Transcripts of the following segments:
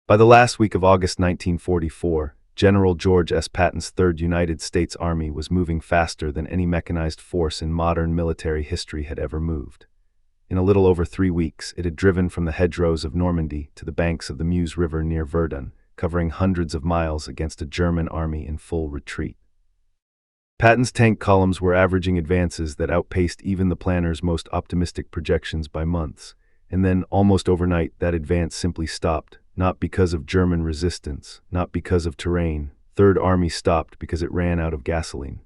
By the last week of August 1944, General George S. Patton's Third United States Army was moving faster than any mechanized force in modern military history had ever moved. In a little over 3 weeks, it had driven from the hedgerows of Normandy to the banks of the Meuse River near Verdun, covering hundreds of miles against a German army in full retreat. Patton's tank columns were averaging advances that outpaced even the planner's most optimistic projections by months, and then, almost overnight, that advance simply stopped, not because of German resistance, not because of terrain. Third Army stopped because it ran out of gasoline.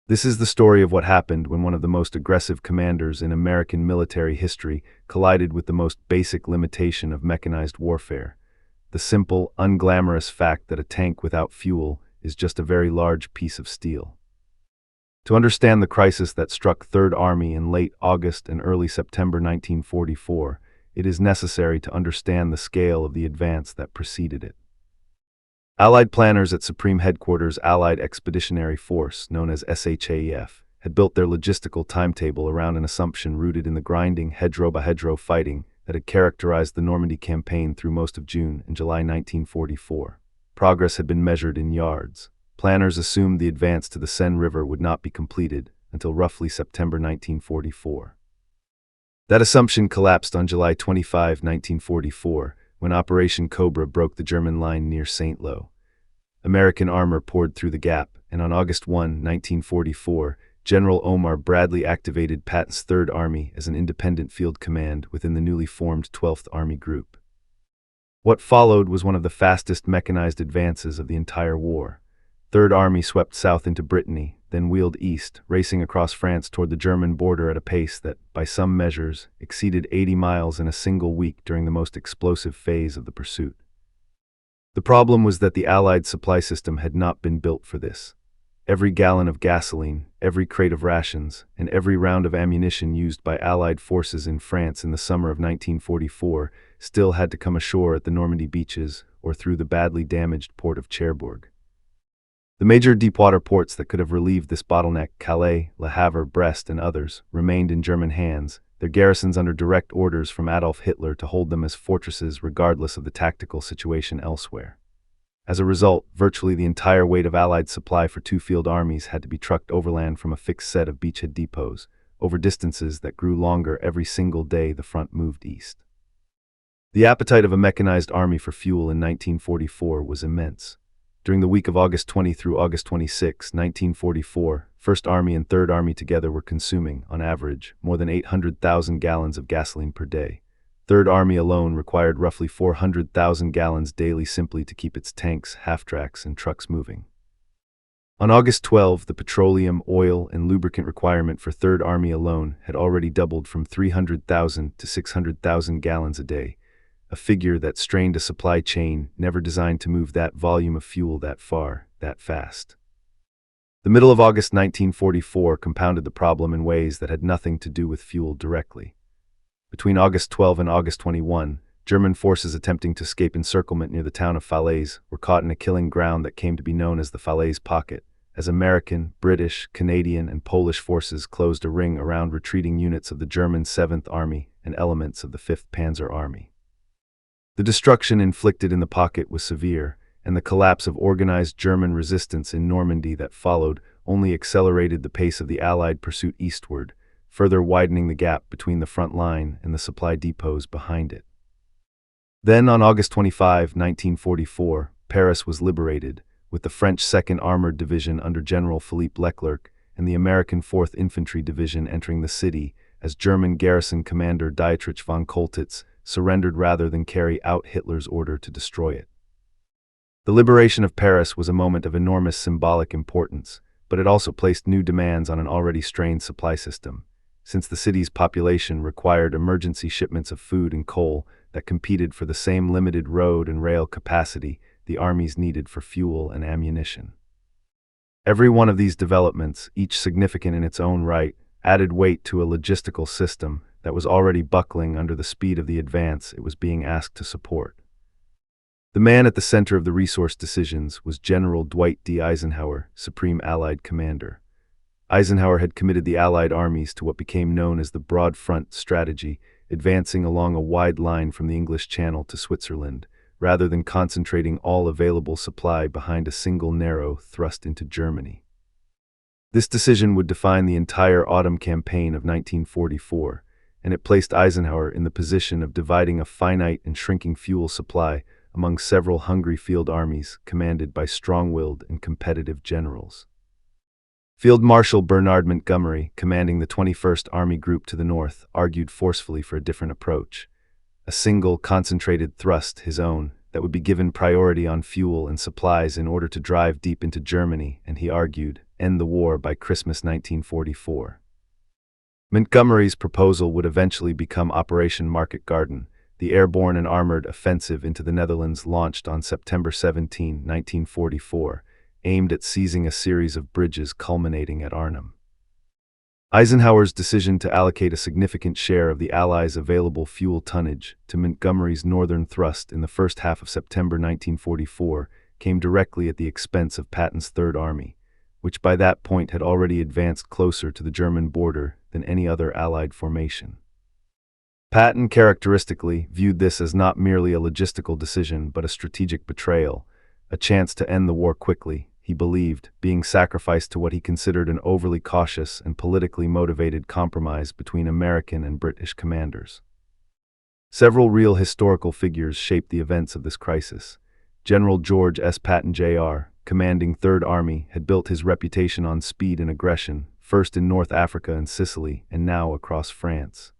This is the story of what happened when one of the most aggressive commanders in American military history collided with the most basic limitation of mechanized warfare: the simple, unglamorous fact that a tank without fuel is just a very large piece of steel. To understand the crisis that struck Third Army in late August and early September 1944, it is necessary to understand the scale of the advance that preceded it. Allied planners at Supreme Headquarters Allied Expeditionary Force, known as SHAEF, had built their logistical timetable around an assumption rooted in the grinding hedgerow-by-hedgerow fighting that had characterized the Normandy campaign through most of June and July 1944. Progress had been measured in yards. Planners assumed the advance to the Seine River would not be completed until roughly September 1944. That assumption collapsed on July 25, 1944, when Operation Cobra broke the German line near St. Lo. American armor poured through the gap, and on August 1, 1944, General Omar Bradley activated Patton's Third Army as an independent field command within the newly formed 12th Army Group. What followed was one of the fastest mechanized advances of the entire war. Third Army swept south into Brittany, then wheeled east, racing across France toward the German border at a pace that, by some measures, exceeded 80 miles in a single week during the most explosive phase of the pursuit. The problem was that the Allied supply system had not been built for this. Every gallon of gasoline, every crate of rations, and every round of ammunition used by Allied forces in France in the summer of 1944 still had to come ashore at the Normandy beaches or through the badly damaged port of Cherbourg. The major deepwater ports that could have relieved this bottleneck, Calais, Le Havre, Brest, and others, remained in German hands, their garrisons under direct orders from Adolf Hitler to hold them as fortresses regardless of the tactical situation elsewhere. As a result, virtually the entire weight of Allied supply for two field armies had to be trucked overland from a fixed set of beachhead depots, over distances that grew longer every single day the front moved east. The appetite of a mechanized army for fuel in 1944 was immense. During the week of August 20 through August 26, 1944, First Army and Third Army together were consuming, on average, more than 800,000 gallons of gasoline per day. Third Army alone required roughly 400,000 gallons daily simply to keep its tanks, half-tracks, and trucks moving. On August 12, the petroleum, oil, and lubricant requirement for Third Army alone had already doubled from 300,000 to 600,000 gallons a day, a figure that strained a supply chain never designed to move that volume of fuel that far, that fast. The middle of August 1944 compounded the problem in ways that had nothing to do with fuel directly. Between August 12 and August 21, German forces attempting to escape encirclement near the town of Falaise were caught in a killing ground that came to be known as the Falaise Pocket, as American, British, Canadian, and Polish forces closed a ring around retreating units of the German 7th Army and elements of the 5th Panzer Army. The destruction inflicted in the pocket was severe, and the collapse of organized German resistance in Normandy that followed only accelerated the pace of the Allied pursuit eastward, further widening the gap between the front line and the supply depots behind it. Then, on August 25, 1944, Paris was liberated, with the French 2nd Armored Division under General Philippe Leclerc and the American 4th Infantry Division entering the city as German garrison commander Dietrich von Koltitz surrendered rather than carry out Hitler's order to destroy it. The liberation of Paris was a moment of enormous symbolic importance, but it also placed new demands on an already strained supply system, since the city's population required emergency shipments of food and coal that competed for the same limited road and rail capacity the armies needed for fuel and ammunition. Every one of these developments, each significant in its own right, added weight to a logistical system that was already buckling under the speed of the advance it was being asked to support. The man at the center of the resource decisions was General Dwight D. Eisenhower, Supreme Allied Commander. Eisenhower had committed the Allied armies to what became known as the Broad Front strategy, advancing along a wide line from the English Channel to Switzerland, rather than concentrating all available supply behind a single narrow thrust into Germany. This decision would define the entire autumn campaign of 1944, and it placed Eisenhower in the position of dividing a finite and shrinking fuel supply among several hungry field armies commanded by strong-willed and competitive generals. Field Marshal Bernard Montgomery, commanding the 21st Army Group to the north, argued forcefully for a different approach. A single, concentrated thrust, his own, that would be given priority on fuel and supplies in order to drive deep into Germany, and he argued, end the war by Christmas 1944. Montgomery's proposal would eventually become Operation Market Garden, the airborne and armored offensive into the Netherlands launched on September 17, 1944, aimed at seizing a series of bridges culminating at Arnhem. Eisenhower's decision to allocate a significant share of the Allies' available fuel tonnage to Montgomery's northern thrust in the first half of September 1944 came directly at the expense of Patton's Third Army, which by that point had already advanced closer to the German border than any other Allied formation. Patton characteristically viewed this as not merely a logistical decision but a strategic betrayal, a chance to end the war quickly, he believed, being sacrificed to what he considered an overly cautious and politically motivated compromise between American and British commanders. Several real historical figures shaped the events of this crisis. General George S. Patton Jr., commanding Third Army, had built his reputation on speed and aggression, first in North Africa and Sicily, and now across France.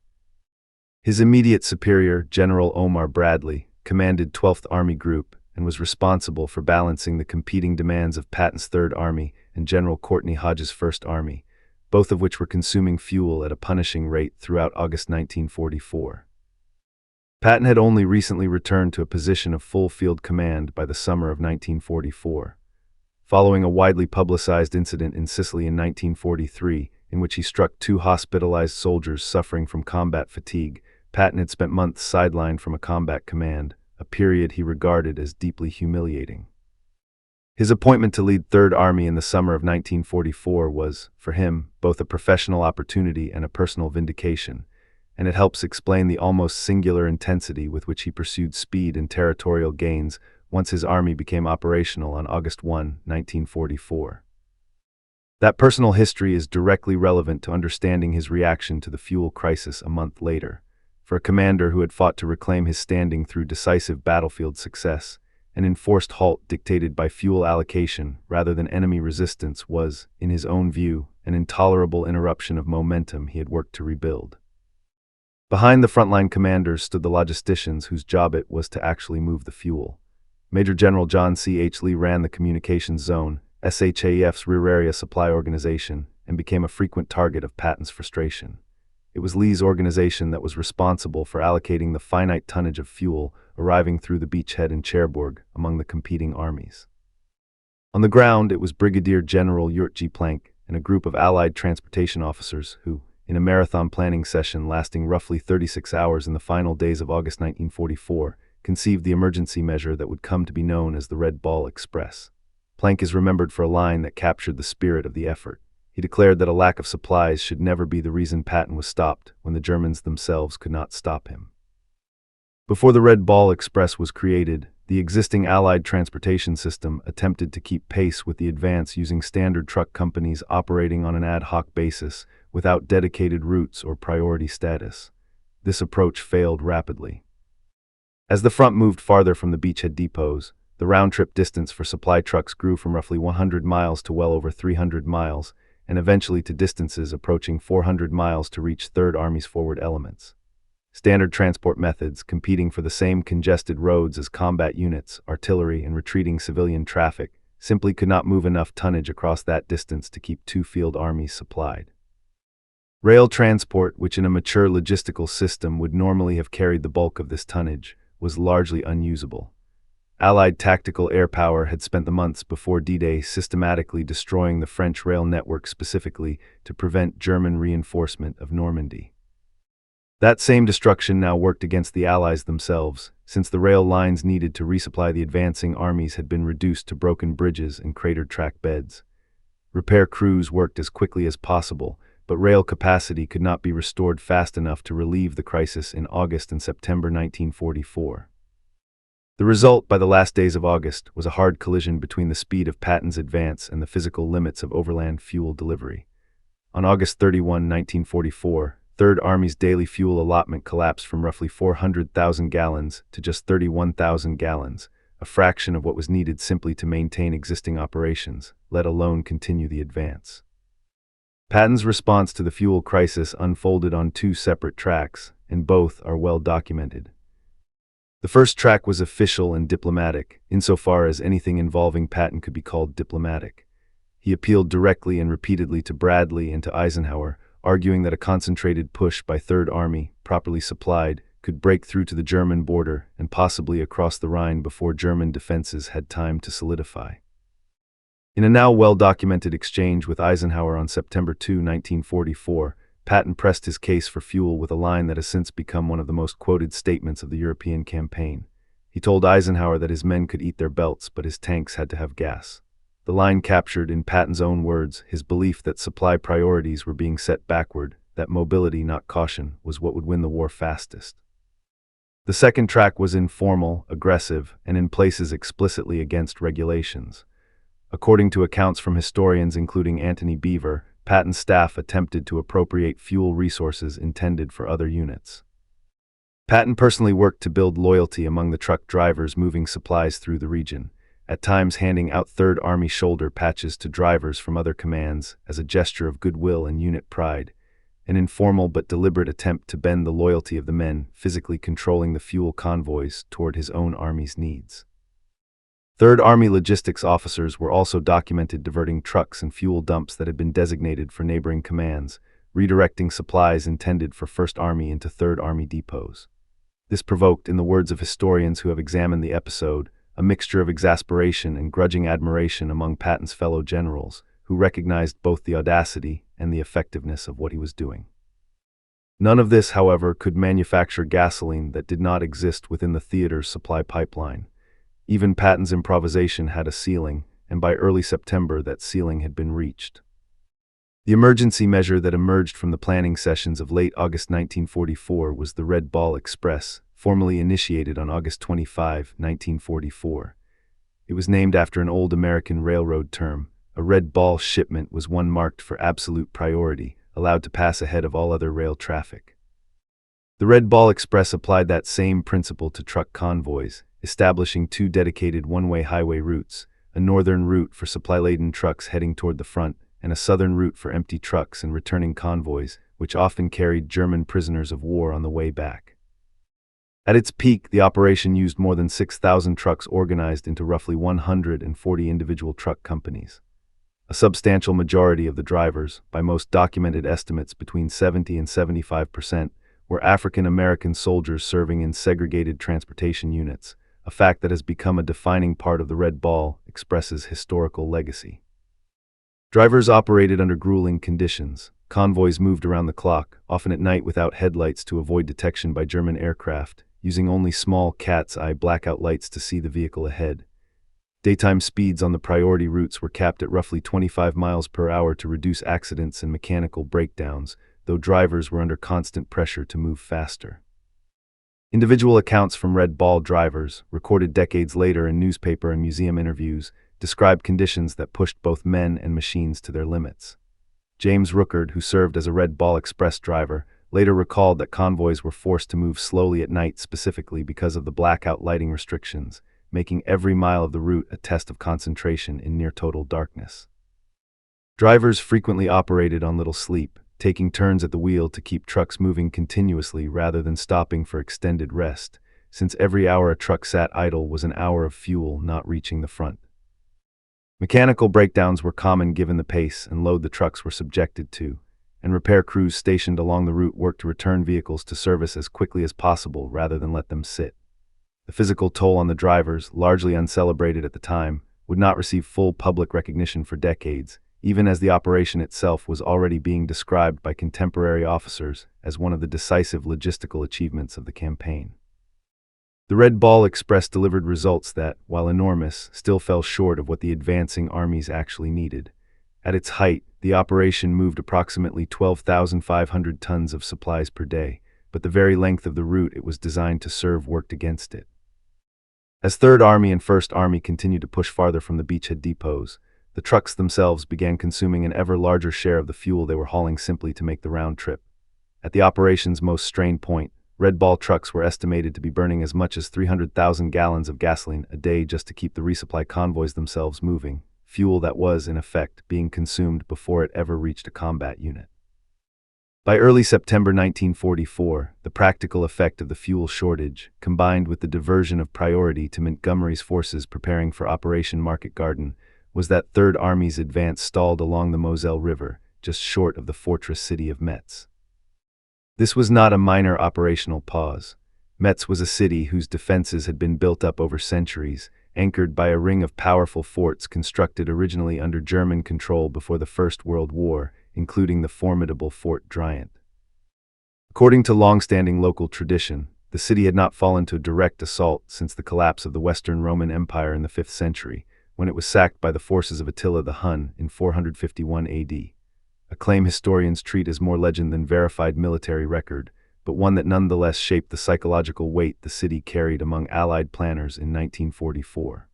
His immediate superior, General Omar Bradley, commanded 12th Army Group and was responsible for balancing the competing demands of Patton's Third Army and General Courtney Hodges' First Army, both of which were consuming fuel at a punishing rate throughout August 1944. Patton had only recently returned to a position of full field command by the summer of 1944. Following a widely publicized incident in Sicily in 1943, in which he struck 2 hospitalized soldiers suffering from combat fatigue, Patton had spent months sidelined from a combat command, a period he regarded as deeply humiliating. His appointment to lead Third Army in the summer of 1944 was, for him, both a professional opportunity and a personal vindication, and it helps explain the almost singular intensity with which he pursued speed and territorial gains once his army became operational on August 1, 1944. That personal history is directly relevant to understanding his reaction to the fuel crisis a month later. For a commander who had fought to reclaim his standing through decisive battlefield success, an enforced halt dictated by fuel allocation rather than enemy resistance was, in his own view, an intolerable interruption of momentum he had worked to rebuild. Behind the frontline commanders stood the logisticians whose job it was to actually move the fuel. Major General John C. H. Lee ran the Communications Zone, SHAF's rear area supply organization, and became a frequent target of Patton's frustration. It was Lee's organization that was responsible for allocating the finite tonnage of fuel arriving through the beachhead in Cherbourg among the competing armies. On the ground, it was Brigadier General Urt G. Planck and a group of Allied transportation officers who, in a marathon planning session lasting roughly 36 hours in the final days of August 1944, conceived the emergency measure that would come to be known as the Red Ball Express. Planck is remembered for a line that captured the spirit of the effort. He declared that a lack of supplies should never be the reason Patton was stopped when the Germans themselves could not stop him. Before the Red Ball Express was created, the existing Allied transportation system attempted to keep pace with the advance using standard truck companies operating on an ad hoc basis without dedicated routes or priority status. This approach failed rapidly. As the front moved farther from the beachhead depots, the round-trip distance for supply trucks grew from roughly 100 miles to well over 300 miles, and eventually to distances approaching 400 miles to reach Third Army's forward elements. Standard transport methods, competing for the same congested roads as combat units, artillery, and retreating civilian traffic, simply could not move enough tonnage across that distance to keep 2 field armies supplied. Rail transport, which in a mature logistical system would normally have carried the bulk of this tonnage, was largely unusable. Allied tactical air power had spent the months before D-Day systematically destroying the French rail network specifically to prevent German reinforcement of Normandy. That same destruction now worked against the Allies themselves, since the rail lines needed to resupply the advancing armies had been reduced to broken bridges and cratered track beds. Repair crews worked as quickly as possible, but rail capacity could not be restored fast enough to relieve the crisis in August and September 1944. The result, by the last days of August, was a hard collision between the speed of Patton's advance and the physical limits of overland fuel delivery. On August 31, 1944, Third Army's daily fuel allotment collapsed from roughly 400,000 gallons to just 31,000 gallons, a fraction of what was needed simply to maintain existing operations, let alone continue the advance. Patton's response to the fuel crisis unfolded on two separate tracks, and both are well documented. The first track was official and diplomatic, insofar as anything involving Patton could be called diplomatic. He appealed directly and repeatedly to Bradley and to Eisenhower, arguing that a concentrated push by Third Army, properly supplied, could break through to the German border and possibly across the Rhine before German defenses had time to solidify. In a now well-documented exchange with Eisenhower on September 2, 1944, Patton pressed his case for fuel with a line that has since become one of the most quoted statements of the European campaign. He told Eisenhower that his men could eat their belts, but his tanks had to have gas. The line captured, in Patton's own words, his belief that supply priorities were being set backward, that mobility, not caution, was what would win the war fastest. The second track was informal, aggressive, and in places explicitly against regulations. According to accounts from historians including Antony Beevor, Patton's staff attempted to appropriate fuel resources intended for other units. Patton personally worked to build loyalty among the truck drivers moving supplies through the region, at times handing out Third Army shoulder patches to drivers from other commands as a gesture of goodwill and unit pride, an informal but deliberate attempt to bend the loyalty of the men physically controlling the fuel convoys toward his own army's needs. Third Army logistics officers were also documented diverting trucks and fuel dumps that had been designated for neighboring commands, redirecting supplies intended for First Army into Third Army depots. This provoked, in the words of historians who have examined the episode, a mixture of exasperation and grudging admiration among Patton's fellow generals, who recognized both the audacity and the effectiveness of what he was doing. None of this, however, could manufacture gasoline that did not exist within the theater's supply pipeline. Even Patton's improvisation had a ceiling, and by early September that ceiling had been reached. The emergency measure that emerged from the planning sessions of late August 1944 was the Red Ball Express, formally initiated on August 25, 1944. It was named after an old American railroad term. A red ball shipment was one marked for absolute priority, allowed to pass ahead of all other rail traffic. The Red Ball Express applied that same principle to truck convoys, establishing two dedicated one-way highway routes, a northern route for supply-laden trucks heading toward the front, and a southern route for empty trucks and returning convoys, which often carried German prisoners of war on the way back. At its peak, the operation used more than 6,000 trucks organized into roughly 140 individual truck companies. A substantial majority of the drivers, by most documented estimates between 70 and 75%, were African American soldiers serving in segregated transportation units, a fact that has become a defining part of the Red Ball Express's historical legacy. Drivers operated under grueling conditions. Convoys moved around the clock, often at night without headlights to avoid detection by German aircraft, using only small cat's eye blackout lights to see the vehicle ahead. Daytime speeds on the priority routes were capped at roughly 25 miles per hour to reduce accidents and mechanical breakdowns, though drivers were under constant pressure to move faster. Individual accounts from Red Ball drivers, recorded decades later in newspaper and museum interviews, described conditions that pushed both men and machines to their limits. James Rookard, who served as a Red Ball Express driver, later recalled that convoys were forced to move slowly at night specifically because of the blackout lighting restrictions, making every mile of the route a test of concentration in near-total darkness. Drivers frequently operated on little sleep, taking turns at the wheel to keep trucks moving continuously rather than stopping for extended rest, since every hour a truck sat idle was an hour of fuel not reaching the front. Mechanical breakdowns were common given the pace and load the trucks were subjected to, and repair crews stationed along the route worked to return vehicles to service as quickly as possible rather than let them sit. The physical toll on the drivers, largely uncelebrated at the time, would not receive full public recognition for decades, even as the operation itself was already being described by contemporary officers as one of the decisive logistical achievements of the campaign. The Red Ball Express delivered results that, while enormous, still fell short of what the advancing armies actually needed. At its height, the operation moved approximately 12,500 tons of supplies per day, but the very length of the route it was designed to serve worked against it. As Third Army and First Army continued to push farther from the beachhead depots, the trucks themselves began consuming an ever larger share of the fuel they were hauling simply to make the round trip. At the operation's most strained point, Red Ball trucks were estimated to be burning as much as 300,000 gallons of gasoline a day just to keep the resupply convoys themselves moving, fuel that was, in effect, being consumed before it ever reached a combat unit. By early September 1944, the practical effect of the fuel shortage, combined with the diversion of priority to Montgomery's forces preparing for Operation Market Garden, was that Third Army's advance stalled along the Moselle River, just short of the fortress city of Metz. This was not a minor operational pause. Metz was a city whose defenses had been built up over centuries, anchored by a ring of powerful forts constructed originally under German control before the First World War, including the formidable Fort Driant. According to long-standing local tradition, the city had not fallen to a direct assault since the collapse of the Western Roman Empire in the 5th century, when it was sacked by the forces of Attila the Hun in 451 AD. A claim historians treat as more legend than verified military record, but one that nonetheless shaped the psychological weight the city carried among Allied planners in 1944.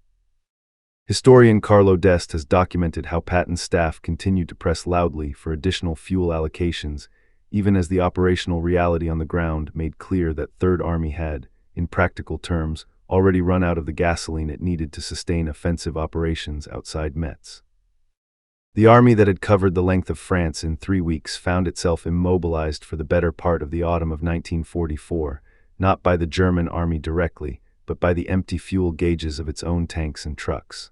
Historian Carlo D'Este has documented how Patton's staff continued to press loudly for additional fuel allocations, even as the operational reality on the ground made clear that Third Army had, in practical terms, already run out of the gasoline it needed to sustain offensive operations outside Metz. The army that had covered the length of France in 3 weeks found itself immobilized for the better part of the autumn of 1944, not by the German army directly, but by the empty fuel gauges of its own tanks and trucks.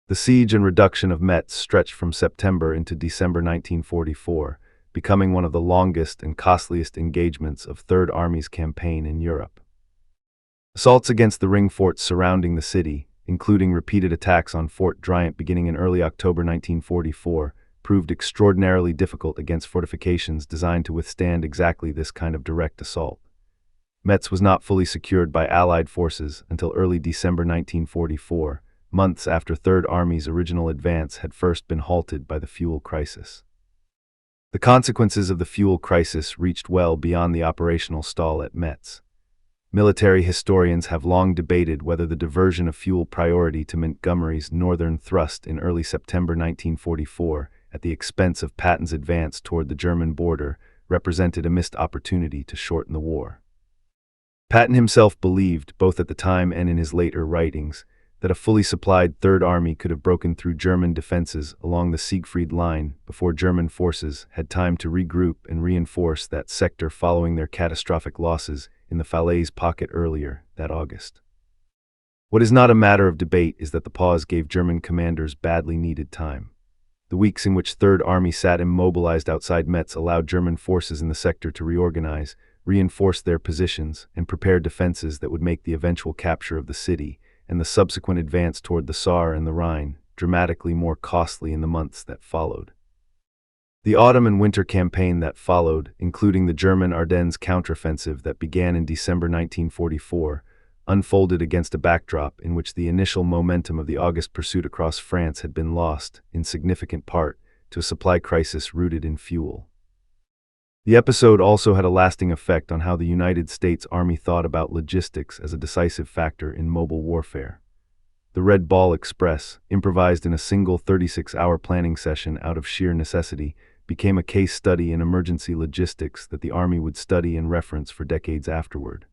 The siege and reduction of Metz stretched from September into December 1944, becoming one of the longest and costliest engagements of Third Army's campaign in Europe. Assaults against the ring forts surrounding the city, including repeated attacks on Fort Driant beginning in early October 1944, proved extraordinarily difficult against fortifications designed to withstand exactly this kind of direct assault. Metz was not fully secured by Allied forces until early December 1944, months after Third Army's original advance had first been halted by the fuel crisis. The consequences of the fuel crisis reached well beyond the operational stall at Metz. Military historians have long debated whether the diversion of fuel priority to Montgomery's northern thrust in early September 1944, at the expense of Patton's advance toward the German border, represented a missed opportunity to shorten the war. Patton himself believed, both at the time and in his later writings, that a fully supplied Third Army could have broken through German defenses along the Siegfried Line before German forces had time to regroup and reinforce that sector following their catastrophic losses in the Falaise pocket earlier that August. What is not a matter of debate is that the pause gave German commanders badly needed time. The weeks in which Third Army sat immobilized outside Metz allowed German forces in the sector to reorganize, reinforce their positions, and prepare defenses that would make the eventual capture of the city and the subsequent advance toward the Saar and the Rhine dramatically more costly in the months that followed. The autumn and winter campaign that followed, including the German Ardennes counteroffensive that began in December 1944, unfolded against a backdrop in which the initial momentum of the August pursuit across France had been lost, in significant part, to a supply crisis rooted in fuel. The episode also had a lasting effect on how the United States Army thought about logistics as a decisive factor in mobile warfare. The Red Ball Express, improvised in a single 36-hour planning session out of sheer necessity, became a case study in emergency logistics that the Army would study and reference for decades afterward.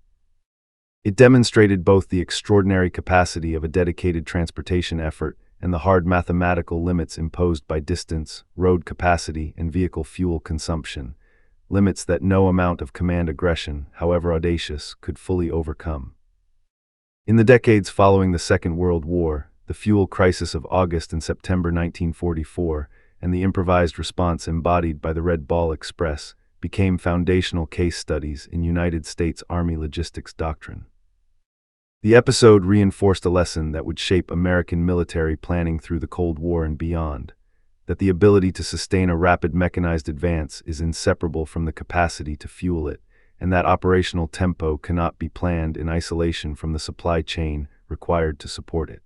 It demonstrated both the extraordinary capacity of a dedicated transportation effort and the hard mathematical limits imposed by distance, road capacity, and vehicle fuel consumption, limits that no amount of command aggression, however audacious, could fully overcome. In the decades following the Second World War, the fuel crisis of August and September 1944 and the improvised response embodied by the Red Ball Express became foundational case studies in United States Army logistics doctrine. The episode reinforced a lesson that would shape American military planning through the Cold War and beyond, that the ability to sustain a rapid mechanized advance is inseparable from the capacity to fuel it, and that operational tempo cannot be planned in isolation from the supply chain required to support it.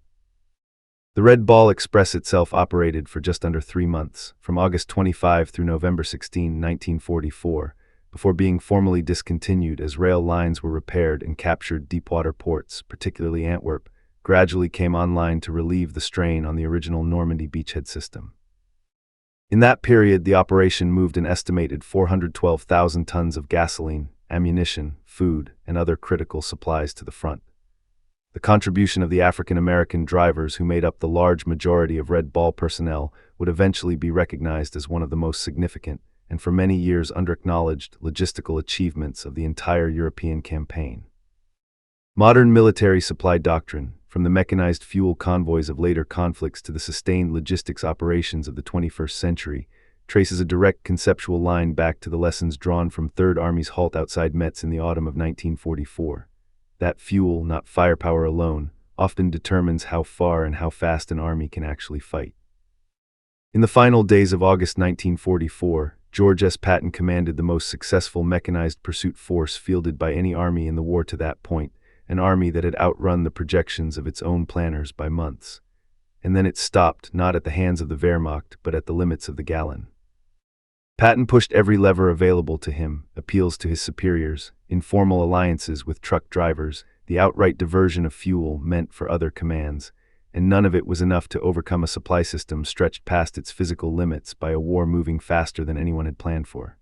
The Red Ball Express itself operated for just under 3 months, from August 25 through November 16, 1944, before being formally discontinued as rail lines were repaired and captured deepwater ports, particularly Antwerp, gradually came online to relieve the strain on the original Normandy beachhead system. In that period, the operation moved an estimated 412,000 tons of gasoline, ammunition, food, and other critical supplies to the front. The contribution of the African-American drivers who made up the large majority of Red Ball personnel would eventually be recognized as one of the most significant, and for many years under-acknowledged, logistical achievements of the entire European campaign. Modern military supply doctrine, from the mechanized fuel convoys of later conflicts to the sustained logistics operations of the 21st century, traces a direct conceptual line back to the lessons drawn from Third Army's halt outside Metz in the autumn of 1944. That fuel, not firepower alone, often determines how far and how fast an army can actually fight. In the final days of August 1944, George S. Patton commanded the most successful mechanized pursuit force fielded by any army in the war to that point, an army that had outrun the projections of its own planners by months. And then it stopped, not at the hands of the Wehrmacht, but at the limits of the gallon. Patton pushed every lever available to him, appeals to his superiors, informal alliances with truck drivers, the outright diversion of fuel meant for other commands, and none of it was enough to overcome a supply system stretched past its physical limits by a war moving faster than anyone had planned for.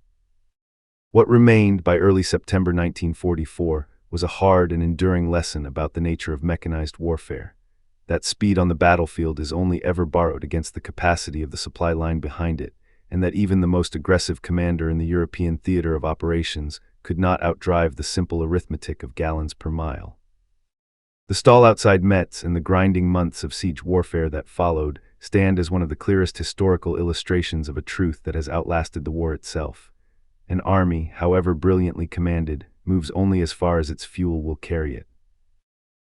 What remained by early September 1944 was a hard and enduring lesson about the nature of mechanized warfare. That speed on the battlefield is only ever borrowed against the capacity of the supply line behind it, and that even the most aggressive commander in the European theater of operations could not outdrive the simple arithmetic of gallons per mile. The stall outside Metz and the grinding months of siege warfare that followed stand as one of the clearest historical illustrations of a truth that has outlasted the war itself. An army, however brilliantly commanded, moves only as far as its fuel will carry it.